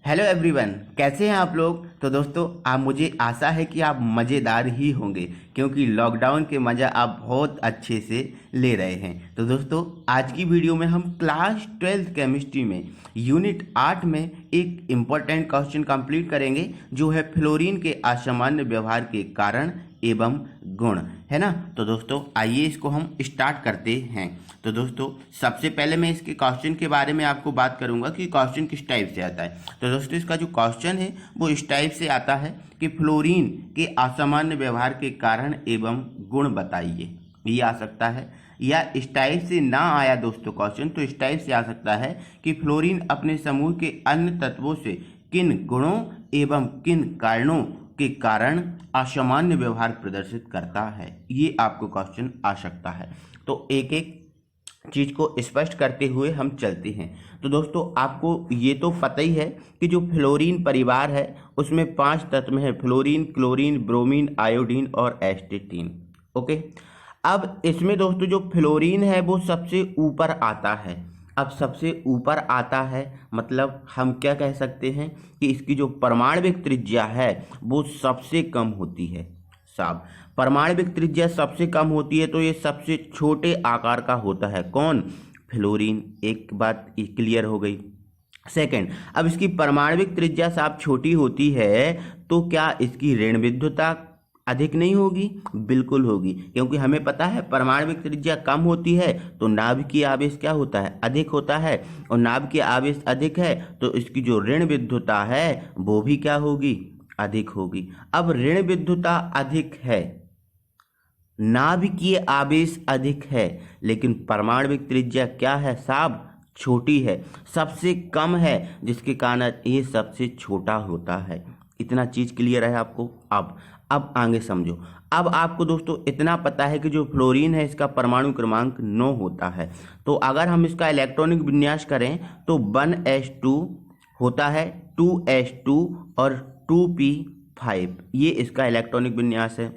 Hello everyone, कैसे हैं आप लोग। तो दोस्तों आप मुझे आशा है कि आप मज़ेदार ही होंगे क्योंकि लॉकडाउन के मज़ा आप बहुत अच्छे से ले रहे हैं। तो दोस्तों आज की वीडियो में हम क्लास 12th केमिस्ट्री में यूनिट 8 में एक इम्पॉर्टेंट क्वेश्चन कंप्लीट करेंगे जो है फ्लोरीन के असामान्य व्यवहार के कारण एवं गुण, है ना। तो दोस्तों आइए इसको हम स्टार्ट करते हैं। तो दोस्तों सबसे पहले मैं इसके क्वेश्चन के बारे में आपको बात करूंगा कि क्वेश्चन किस टाइप से आता है। तो दोस्तों इसका जो क्वेश्चन है वो इस टाइप से आता है कि फ्लोरीन के असामान्य व्यवहार के कारण एवं गुण बताइए। ये आ सकता है, या इस टाइप से ना आया दोस्तों क्वेश्चन तो इस टाइप से आ सकता है कि फ्लोरीन अपने समूह के अन्य तत्वों से किन गुणों एवं किन कारणों के कारण असामान्य व्यवहार प्रदर्शित करता है। ये आपको क्वेश्चन आ सकता है। तो एक एक चीज को स्पष्ट करते हुए हम चलते हैं। तो दोस्तों आपको ये तो पता ही है कि जो फ्लोरीन परिवार है उसमें 5 तत्व हैं: फ्लोरीन, क्लोरीन, ब्रोमीन, आयोडीन और एस्टेटीन। ओके, अब इसमें दोस्तों जो फ्लोरीन है वो सबसे ऊपर आता है। अब सबसे ऊपर आता है मतलब हम क्या कह सकते हैं कि इसकी जो परमाणविक त्रिज्या है वो सबसे कम होती है। साहब परमाणविक त्रिज्या सबसे कम होती है तो ये सबसे छोटे आकार का होता है। कौन? फ्लोरीन। एक बात क्लियर हो गई। सेकंड, अब इसकी परमाणविक त्रिज्या साहब छोटी होती है तो क्या इसकी ऋण विद्युतता अधिक नहीं होगी? बिल्कुल होगी, क्योंकि हमें पता है परमाणविक त्रिज्या कम होती है तो नाभिकीय आवेश क्या होता है? अधिक होता है, और नाभिकीय आवेश अधिक है तो इसकी जो ऋण विद्युतता है वो भी क्या होगी? अधिक होगी। अब ऋण विद्युतता अधिक है, नाभिकीय आवेश अधिक है, लेकिन परमाणविक त्रिज्या क्या है साहब? छोटी है, सबसे कम है, जिसके कारण ये सबसे छोटा होता है। इतना चीज क्लियर है आपको। अब आगे समझो। अब आपको दोस्तों इतना पता है कि जो फ्लोरीन है इसका परमाणु क्रमांक 9 होता है। तो अगर हम इसका इलेक्ट्रॉनिक विन्यास करें तो 1s2 होता है, 2s2 और 2p5, ये इसका इलेक्ट्रॉनिक विन्यास है।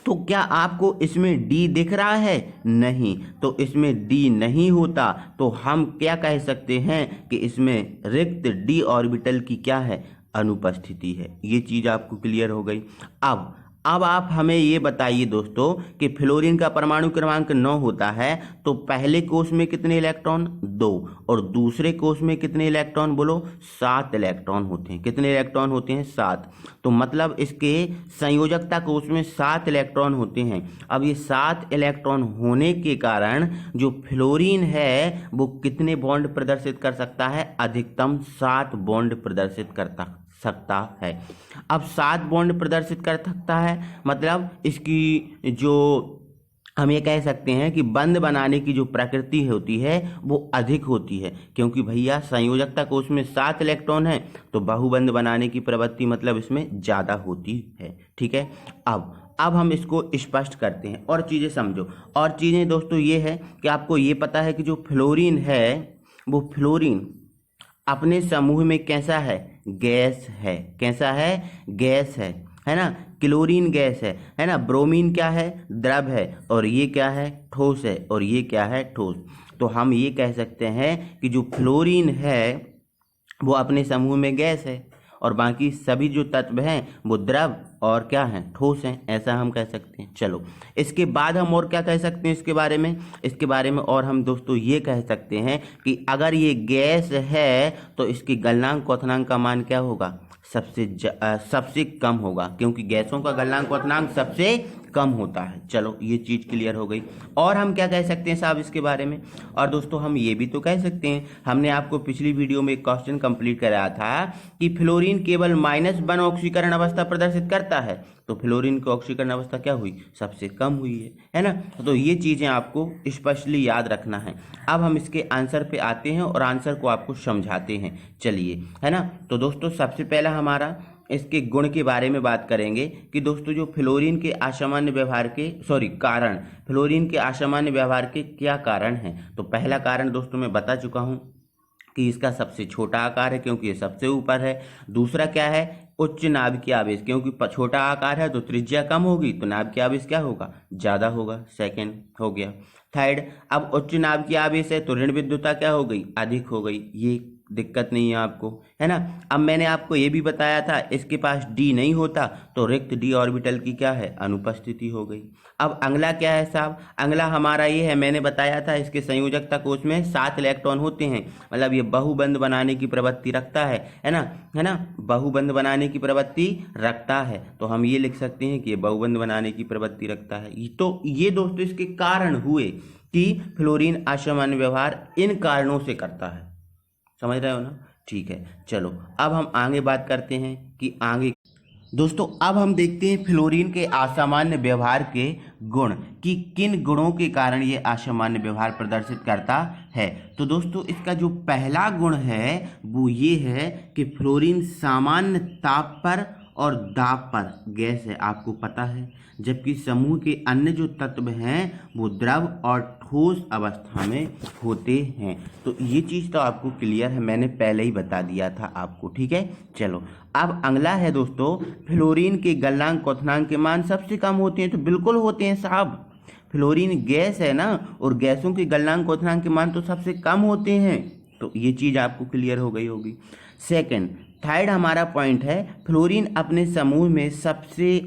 तो क्या आपको इसमें डी दिख रहा है? नहीं, तो इसमें डी नहीं होता तो हम क्या कह सकते हैं कि इसमें रिक्त डी ऑर्बिटल की क्या है? अनुपस्थिति है। ये चीज आपको क्लियर हो गई। अब आप हमें ये बताइए दोस्तों कि फ्लोरीन का परमाणु क्रमांक 9 होता है तो पहले कोष में कितने इलेक्ट्रॉन? 2, और दूसरे कोष में कितने इलेक्ट्रॉन? बोलो। 7 इलेक्ट्रॉन होते हैं। कितने इलेक्ट्रॉन होते हैं? 7। तो मतलब इसके संयोजकता कोष में 7 इलेक्ट्रॉन होते हैं। अब ये 7 इलेक्ट्रॉन होने के कारण जो फ्लोरीन है वो कितने बॉन्ड प्रदर्शित कर सकता है? अधिकतम 7 बॉन्ड प्रदर्शित करता सकता है। अब 7 बॉन्ड प्रदर्शित कर सकता है मतलब इसकी जो हम ये कह सकते हैं कि बंध बनाने की जो प्रकृति होती है वो अधिक होती है, क्योंकि भैया संयोजकता कोष में 7 इलेक्ट्रॉन है तो बहुबंध बनाने की प्रवृत्ति मतलब इसमें ज़्यादा होती है। ठीक है, अब हम इसको स्पष्ट करते हैं और चीज़ें समझो। और चीज़ें दोस्तों ये है कि आपको ये पता है कि जो फ्लोरीन है वो फ्लोरीन अपने समूह में कैसा है? गैस है। कैसा है? गैस है ना। क्लोरीन गैस है ना। ब्रोमीन क्या है? द्रव है। और ये क्या है? ठोस है। और ये क्या है? ठोस। तो हम ये कह सकते हैं कि जो फ्लोरीन है वो अपने समूह में गैस है और बाकी सभी जो तत्व हैं वो द्रव और क्या हैं? ठोस हैं। ऐसा हम कह सकते हैं। चलो इसके बाद हम और क्या कह सकते हैं इसके बारे में और हम दोस्तों ये कह सकते हैं कि अगर ये गैस है तो इसकी गलनांक क्वथनांक का मान क्या होगा? सबसे कम होगा, क्योंकि गैसों का गलनांक क्वथनांक सबसे कम होता है। चलो ये चीज क्लियर हो गई। और हम क्या कह सकते हैं साहब इसके बारे में? और दोस्तों हम ये भी तो कह सकते हैं, हमने आपको पिछली वीडियो में एक क्वेश्चन कंप्लीट कराया था कि फ्लोरीन केवल -1 ऑक्सीकरण अवस्था प्रदर्शित करता है, तो फ्लोरीन की ऑक्सीकरण अवस्था क्या हुई? सबसे कम हुई है ना। तो ये चीजें आपको स्पष्टली याद रखना है। अब हम इसके आंसर पे आते हैं और आंसर को आपको समझाते हैं। चलिए, है ना। तो दोस्तों सबसे पहला हमारा इसके गुण के बारे में बात करेंगे कि दोस्तों जो फ्लोरीन के असामान्य व्यवहार के कारण, फ्लोरीन के असामान्य व्यवहार के क्या कारण हैं। तो पहला कारण दोस्तों मैं बता चुका हूं कि इसका सबसे छोटा आकार है क्योंकि ये सबसे ऊपर है। दूसरा क्या है? उच्च नाभिकीय आवेश, क्योंकि छोटा आकार है तो त्रिज्या कम होगी तो नाभिकीय आवेश क्या होगा? ज्यादा होगा। सेकंड हो गया। थर्ड, अब उच्च नाभिकीय आवेश है तो ऋण विद्युतता क्या हो गई? अधिक हो गई। ये दिक्कत नहीं है आपको, है ना। अब मैंने आपको ये भी बताया था इसके पास डी नहीं होता तो रिक्त डी ऑर्बिटल की क्या है, अनुपस्थिति हो गई। अब अगला क्या है साहब, अगला हमारा ये है, मैंने बताया था इसके संयोजकता कोष में 7 इलेक्ट्रॉन होते हैं, मतलब ये बहुबंध बनाने की प्रवृत्ति रखता है ना, बहुबंध बनाने की प्रवृत्ति रखता है। तो हम ये लिख सकते हैं कि ये बहुबंध बनाने की प्रवृत्ति रखता है। तो ये दोस्तों इसके कारण हुए कि फ्लोरीन असामान्य व्यवहार इन कारणों से करता है, समझ रहे हो ना। ठीक है, चलो अब हम आगे बात करते हैं कि आगे दोस्तों अब हम देखते हैं फ्लोरीन के असामान्य व्यवहार के गुण कि किन गुणों के कारण ये असामान्य व्यवहार प्रदर्शित करता है। तो दोस्तों इसका जो पहला गुण है वो ये है कि फ्लोरीन सामान्य ताप पर और दाब पर गैस है, आपको पता है, जबकि समूह के अन्य जो तत्व हैं वो द्रव और ठोस अवस्था में होते हैं। तो ये चीज़ तो आपको क्लियर है, मैंने पहले ही बता दिया था आपको, ठीक है। चलो अब अगला है दोस्तों, फ्लोरीन के गलनांक क्वथनांक के मान सबसे कम होते हैं। तो बिल्कुल होते हैं साहब, फ्लोरीन गैस है ना, और गैसों के गलनांक क्वथनांक के मान तो सबसे कम होते हैं। तो ये चीज़ आपको क्लियर हो गई होगी। सेकंड, थर्ड हमारा पॉइंट है, फ्लोरीन अपने समूह में सबसे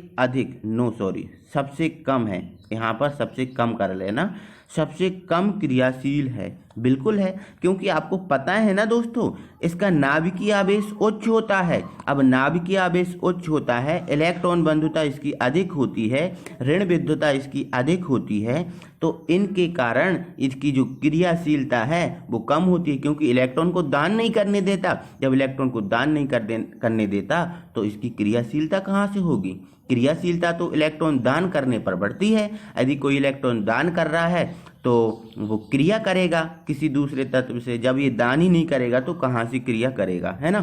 कम है, यहाँ पर सबसे कम कर लेना, सबसे कम क्रियाशील है। बिल्कुल है, क्योंकि आपको पता है ना दोस्तों इसका नाभिकीय आवेश उच्च होता है। अब नाभिकीय आवेश उच्च होता है, इलेक्ट्रॉन बंधुता इसकी अधिक होती है, ऋण विद्युता इसकी अधिक होती है, तो इनके कारण इसकी जो क्रियाशीलता है वो कम होती है, क्योंकि इलेक्ट्रॉन को दान नहीं करने देता। जब इलेक्ट्रॉन को दान नहीं करने देता तो इसकी क्रियाशीलता कहाँ से होगी। क्रियाशीलता तो इलेक्ट्रॉन दान करने पर बढ़ती है। यदि कोई इलेक्ट्रॉन दान कर रहा है तो वो क्रिया करेगा किसी दूसरे तत्व से, जब ये दान ही नहीं करेगा तो कहाँ से क्रिया करेगा, है ना।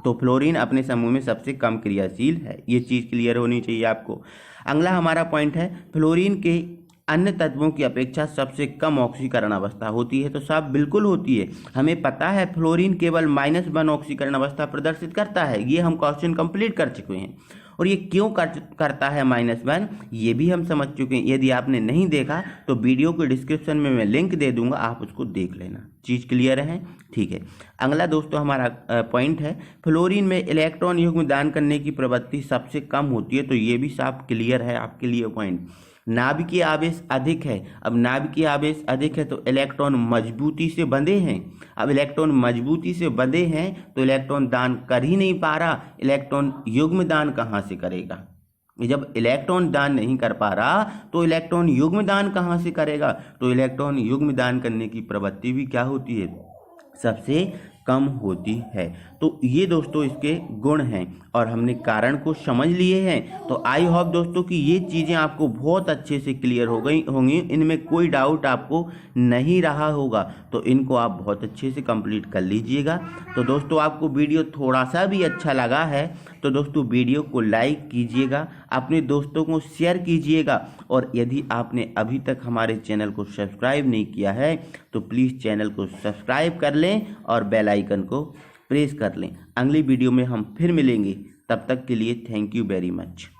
तो फ्लोरीन अपने समूह में सबसे कम क्रियाशील है, ये चीज़ क्लियर होनी चाहिए आपको। अगला हमारा पॉइंट है, फ्लोरीन के अन्य तत्वों की अपेक्षा सबसे कम ऑक्सीकरण अवस्था होती है। तो साहब बिल्कुल होती है, हमें पता है फ्लोरीन केवल -1 ऑक्सीकरण अवस्था प्रदर्शित करता है, ये हम क्वेश्चन कंप्लीट कर चुके हैं। और ये क्यों करता है -1 ये भी हम समझ चुके हैं। यदि आपने नहीं देखा तो वीडियो के डिस्क्रिप्शन में मैं लिंक दे दूंगा, आप उसको देख लेना। चीज़ क्लियर है, ठीक है। अगला दोस्तों हमारा पॉइंट है, फ्लोरीन में इलेक्ट्रॉन युग्म दान करने की प्रवृत्ति सबसे कम होती है। तो ये भी साफ क्लियर है आपके लिए पॉइंट। नाभिकीय आवेश अधिक है, अब नाभिकीय आवेश अधिक है तो इलेक्ट्रॉन मजबूती से बंधे हैं। अब इलेक्ट्रॉन मजबूती से बंधे हैं तो इलेक्ट्रॉन दान कर ही नहीं पा रहा, इलेक्ट्रॉन युग्म दान कहाँ से करेगा। जब इलेक्ट्रॉन दान नहीं कर पा रहा तो इलेक्ट्रॉन युग्म दान कहाँ से करेगा। तो इलेक्ट्रॉन युग्म दान करने की प्रवृत्ति भी क्या होती है, सबसे कम होती है। तो ये दोस्तों इसके गुण हैं और हमने कारण को समझ लिए हैं। तो आई होप दोस्तों कि ये चीज़ें आपको बहुत अच्छे से क्लियर हो गई होंगी, इनमें कोई डाउट आपको नहीं रहा होगा। तो इनको आप बहुत अच्छे से कंप्लीट कर लीजिएगा। तो दोस्तों आपको वीडियो थोड़ा सा भी अच्छा लगा है तो दोस्तों वीडियो को लाइक कीजिएगा, अपने दोस्तों को शेयर कीजिएगा, और यदि आपने अभी तक हमारे चैनल को सब्सक्राइब नहीं किया है तो प्लीज़ चैनल को सब्सक्राइब कर लें और बेल आइकन को प्रेस कर लें। अगली वीडियो में हम फिर मिलेंगे, तब तक के लिए थैंक यू वेरी मच।